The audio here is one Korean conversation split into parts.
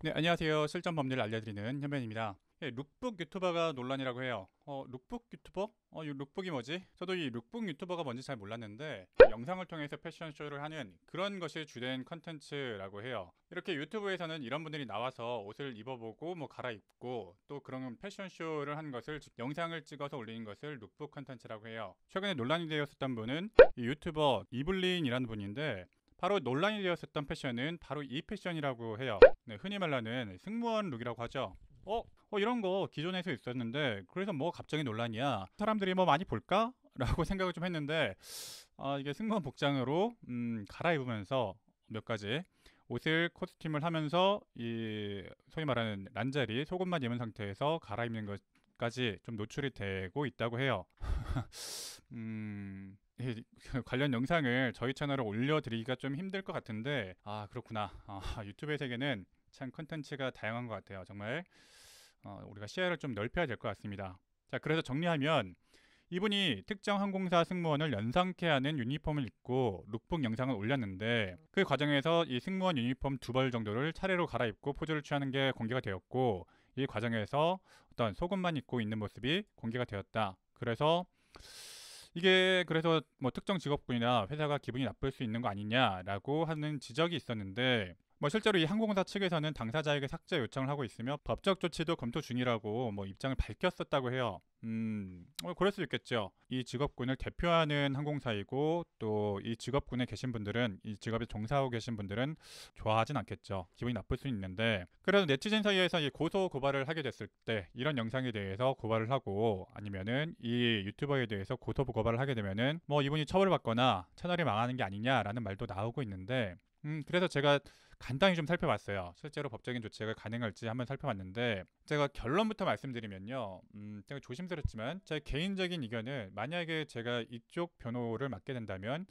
네, 안녕하세요. 실전 법리를 알려드리는 현변입니다. 예, 룩북 유튜버가 논란이라고 해요. 룩북 유튜버? 이 룩북이 뭐지? 저도 이 룩북 유튜버가 뭔지 잘 몰랐는데 영상을 통해서 패션쇼를 하는 그런 것이 주된 컨텐츠라고 해요. 이렇게 유튜브에서는 이런 분들이 나와서 옷을 입어보고 뭐 갈아입고 또 그런 패션쇼를 한 것을 영상을 찍어서 올리는 것을 룩북 컨텐츠라고 해요. 최근에 논란이 되었었던 분은 이 유튜버 이블린이라는 분인데 바로 논란이 되었었던 패션은 바로 이 패션이라고 해요. 네, 흔히 말하는 승무원 룩이라고 하죠. 이런 거 기존에서 있었는데 그래서 뭐 갑자기 논란이야. 사람들이 뭐 많이 볼까? 라고 생각을 좀 했는데 이게 승무원 복장으로 갈아입으면서 몇 가지 옷을 코스튬을 하면서 이 소위 말하는 란자리 속옷만 입은 상태에서 갈아입는 것까지 좀 노출이 되고 있다고 해요. 관련 영상을 저희 채널에 올려드리기가 좀 힘들 것 같은데 그렇구나. 유튜브의 세계는 참 컨텐츠가 다양한 것 같아요. 정말 우리가 시야를 좀 넓혀야 될 것 같습니다. 자, 그래서 정리하면 이분이 특정 항공사 승무원을 연상케 하는 유니폼을 입고 룩북 영상을 올렸는데 그 과정에서 이 승무원 유니폼 두 벌 정도를 차례로 갈아입고 포즈를 취하는 게 공개가 되었고 이 과정에서 어떤 속옷만 입고 있는 모습이 공개가 되었다. 그래서 뭐 특정 직업군이나 회사가 기분이 나쁠 수 있는 거 아니냐라고 하는 지적이 있었는데 뭐 실제로 이 항공사 측에서는 당사자에게 삭제 요청을 하고 있으며 법적 조치도 검토 중이라고 뭐 입장을 밝혔었다고 해요. 그럴 수 있겠죠. 이 직업군을 대표하는 항공사이고 또 이 직업군에 계신 분들은 이 직업에 종사하고 계신 분들은 좋아하진 않겠죠. 기분이 나쁠 수 있는데 그래도 네티즌 사이에서 이 고소 고발을 하게 됐을 때 이런 영상에 대해서 고발을 하고 아니면은 이 유튜버에 대해서 고소 고발을 하게 되면은 뭐 이분이 처벌받거나 채널이 망하는 게 아니냐라는 말도 나오고 있는데 그래서 제가 간단히 좀 살펴봤어요. 실제로 법적인 조치가 가능할지 한번 살펴봤는데 제가 결론부터 말씀드리면요. 제가 조심스럽지만 제 개인적인 의견은 만약에 제가 이쪽 변호를 맡게 된다면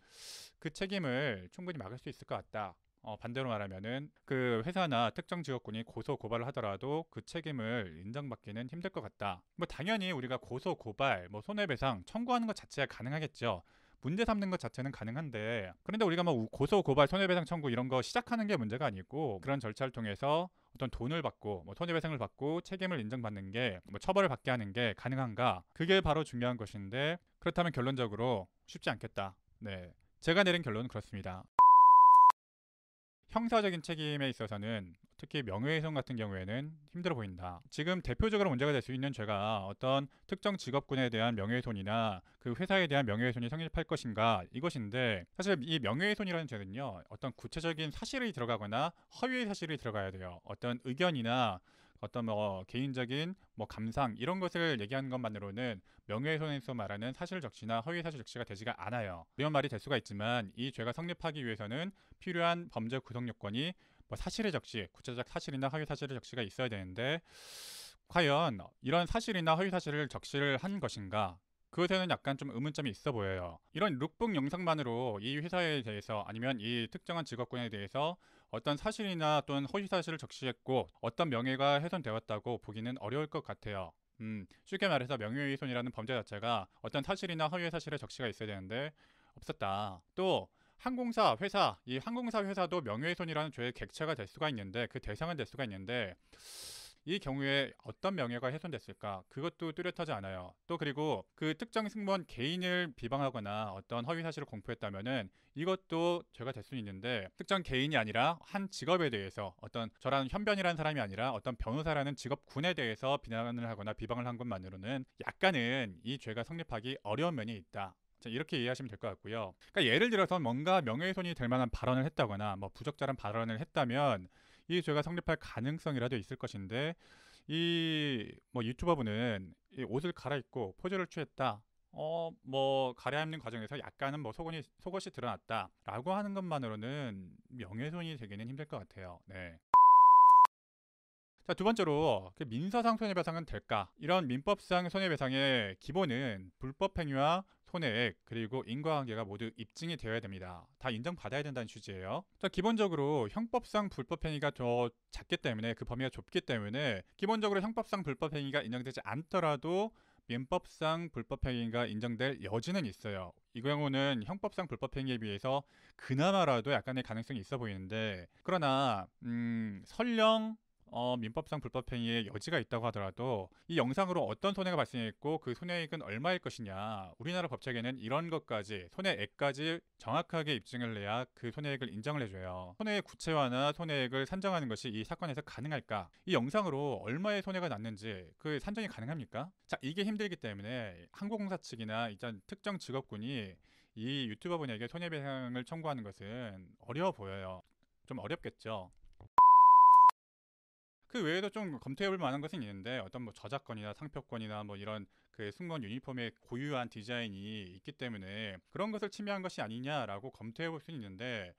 그 책임을 충분히 막을 수 있을 것 같다. 반대로 말하면은 그 회사나 특정 직업군이 고소 고발을 하더라도 그 책임을 인정받기는 힘들 것 같다. 뭐 당연히 우리가 고소 고발, 뭐 손해배상 청구하는 것 자체가 가능하겠죠. 문제 삼는 것 자체는 가능한데 그런데 우리가 뭐 고소 고발 손해배상 청구 이런 거 시작하는 게 문제가 아니고 그런 절차를 통해서 어떤 돈을 받고 뭐 손해배상을 받고 책임을 인정받는 게 뭐 처벌을 받게 하는 게 가능한가 그게 바로 중요한 것인데 그렇다면 결론적으로 쉽지 않겠다. 네, 제가 내린 결론은 그렇습니다. 형사적인 책임에 있어서는 특히 명예훼손 같은 경우에는 힘들어 보인다. 지금 대표적으로 문제가 될 수 있는 죄가 어떤 특정 직업군에 대한 명예훼손이나 그 회사에 대한 명예훼손이 성립할 것인가 이것인데 사실 이 명예훼손이라는 죄는요 어떤 구체적인 사실이 들어가거나 허위의 사실이 들어가야 돼요. 어떤 의견이나 어떤 뭐 개인적인 뭐 감상 이런 것을 얘기하는 것만으로는 명예훼손에서 말하는 사실 적시나 허위 사실 적시가 되지가 않아요. 이런 말이 될 수가 있지만 이 죄가 성립하기 위해서는 필요한 범죄 구성 요건이 뭐 사실의 적시, 구체적 사실이나 허위 사실의 적시가 있어야 되는데 과연 이런 사실이나 허위 사실을 적시를 한 것인가? 그것에는 약간 좀 의문점이 있어 보여요. 이런 룩북 영상만으로 이 회사에 대해서 아니면 이 특정한 직업군에 대해서 어떤 사실이나 또는 허위 사실을 적시했고 어떤 명예가 훼손되었다고 보기는 어려울 것 같아요. 쉽게 말해서 명예훼손이라는 범죄 자체가 어떤 사실이나 허위 사실의 적시가 있어야 되는데 없었다. 또 항공사 회사 이 항공사 회사도 명예훼손이라는 죄의 객체가 될 수가 있는데 그 대상은 될 수가 있는데 이 경우에 어떤 명예가 훼손됐을까? 그것도 뚜렷하지 않아요. 또 그리고 그 특정 승무원 개인을 비방하거나 어떤 허위 사실을 공표했다면은 이것도 죄가 될 수 있는데 특정 개인이 아니라 한 직업에 대해서 어떤 저라는 현변이라는 사람이 아니라 어떤 변호사라는 직업군에 대해서 비난을 하거나 비방을 한 것만으로는 약간은 이 죄가 성립하기 어려운 면이 있다. 이렇게 이해하시면 될 것 같고요. 그러니까 예를 들어서 뭔가 명예훼손이 될 만한 발언을 했다거나 뭐 부적절한 발언을 했다면 이 죄가 성립할 가능성이라도 있을 것인데 이 뭐 유튜버분은 이 옷을 갈아입고 포즈를 취했다. 뭐 갈아입는 과정에서 약간은 뭐 속옷이 드러났다라고 하는 것만으로는 명예훼손이 되기는 힘들 것 같아요. 네. 자, 두 번째로 그 민사상 손해배상은 될까? 이런 민법상 손해배상의 기본은 불법 행위와 손해액 그리고 인과관계가 모두 입증이 되어야 됩니다. 다 인정받아야 된다는 취지예요. 자, 기본적으로 형법상 불법 행위가 더 작기 때문에 그 범위가 좁기 때문에 기본적으로 형법상 불법 행위가 인정되지 않더라도 민법상 불법 행위가 인정될 여지는 있어요. 이 경우는 형법상 불법 행위에 비해서 그나마라도 약간의 가능성이 있어 보이는데 그러나 설령 민법상 불법행위의 여지가 있다고 하더라도 이 영상으로 어떤 손해가 발생했고 그 손해액은 얼마일 것이냐, 우리나라 법책에는 이런 것까지 손해액까지 정확하게 입증을 해야 그 손해액을 인정을 해줘요. 손해의 구체화나 손해액을 산정하는 것이 이 사건에서 가능할까? 이 영상으로 얼마의 손해가 났는지 그 산정이 가능합니까? 자, 이게 힘들기 때문에 항공사 측이나 일단 특정 직업군이 이 유튜버분에게 손해배상을 청구하는 것은 어려워 보여요. 좀 어렵겠죠. 그 외에도 좀 검토해볼 만한 것은 있는데, 어떤 뭐 저작권이나 상표권이나 뭐 이런 그 승무원 유니폼의 고유한 디자인이 있기 때문에 그런 것을 침해한 것이 아니냐라고 검토해볼 수는 있는데,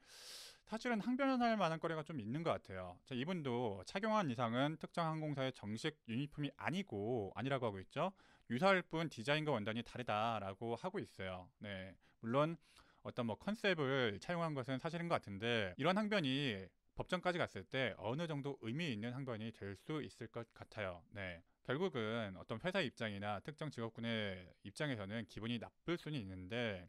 사실은 항변할 만한 거리가 좀 있는 것 같아요. 자, 이분도 착용한 이상은 특정 항공사의 정식 유니폼이 아니라고 하고 있죠. 유사할 뿐 디자인과 원단이 다르다라고 하고 있어요. 네, 물론 어떤 뭐 컨셉을 차용한 것은 사실인 것 같은데, 이런 항변이 법정까지 갔을 때 어느 정도 의미 있는 항변이 될 수 있을 것 같아요. 네. 결국은 어떤 회사 입장이나 특정 직업군의 입장에서는 기분이 나쁠 수는 있는데,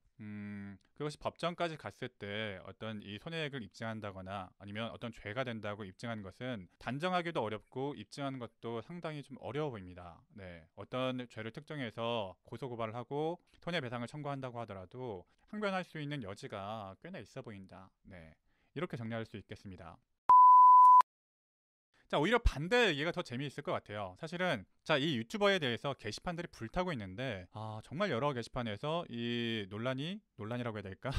그것이 법정까지 갔을 때 어떤 이 손해액을 입증한다거나 아니면 어떤 죄가 된다고 입증하는 것은 단정하기도 어렵고 입증하는 것도 상당히 좀 어려워 보입니다. 네. 어떤 죄를 특정해서 고소고발을 하고 손해배상을 청구한다고 하더라도 항변할 수 있는 여지가 꽤나 있어 보인다. 네. 이렇게 정리할 수 있겠습니다. 자, 오히려 반대 얘기가 더 재미있을 것 같아요. 사실은 자, 이 유튜버에 대해서 게시판들이 불타고 있는데, 정말 여러 게시판에서 이 논란이라고 해야 될까?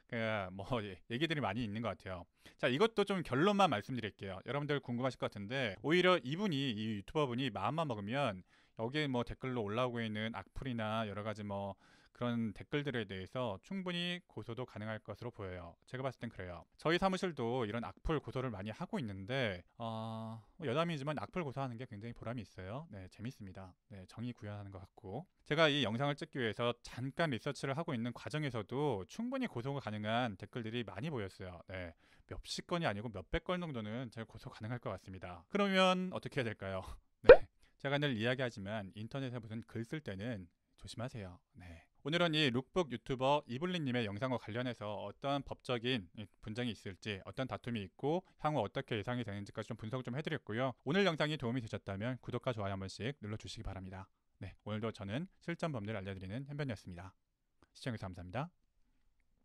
그뭐 얘기들이 많이 있는 것 같아요. 자, 이것도 좀 결론만 말씀드릴게요. 여러분들 궁금하실 것 같은데, 오히려 이 유튜버분이 마음만 먹으면 여기에 뭐 댓글로 올라오고 있는 악플이나 여러 가지 뭐 그런 댓글들에 대해서 충분히 고소도 가능할 것으로 보여요. 제가 봤을 땐 그래요. 저희 사무실도 이런 악플 고소를 많이 하고 있는데, 뭐 여담이지만 악플 고소하는 게 굉장히 보람이 있어요. 네, 재밌습니다. 네, 정의 구현하는 것 같고. 제가 이 영상을 찍기 위해서 잠깐 리서치를 하고 있는 과정에서도 충분히 고소가 가능한 댓글들이 많이 보였어요. 네, 몇십 건이 아니고 몇백 건 정도는 제가 고소 가능할 것 같습니다. 그러면 어떻게 해야 될까요? 네, 제가 늘 이야기하지만 인터넷에 무슨 글 쓸 때는 조심하세요. 네. 오늘은 이 룩북 유튜버 이블린님의 영상과 관련해서 어떤 법적인 분쟁이 있을지, 어떤 다툼이 있고 향후 어떻게 예상이 되는지까지 좀 분석을 좀 해드렸고요. 오늘 영상이 도움이 되셨다면 구독과 좋아요 한 번씩 눌러주시기 바랍니다. 네, 오늘도 저는 실전 법률을 알려드리는 현변이었습니다. 시청해주셔서 감사합니다.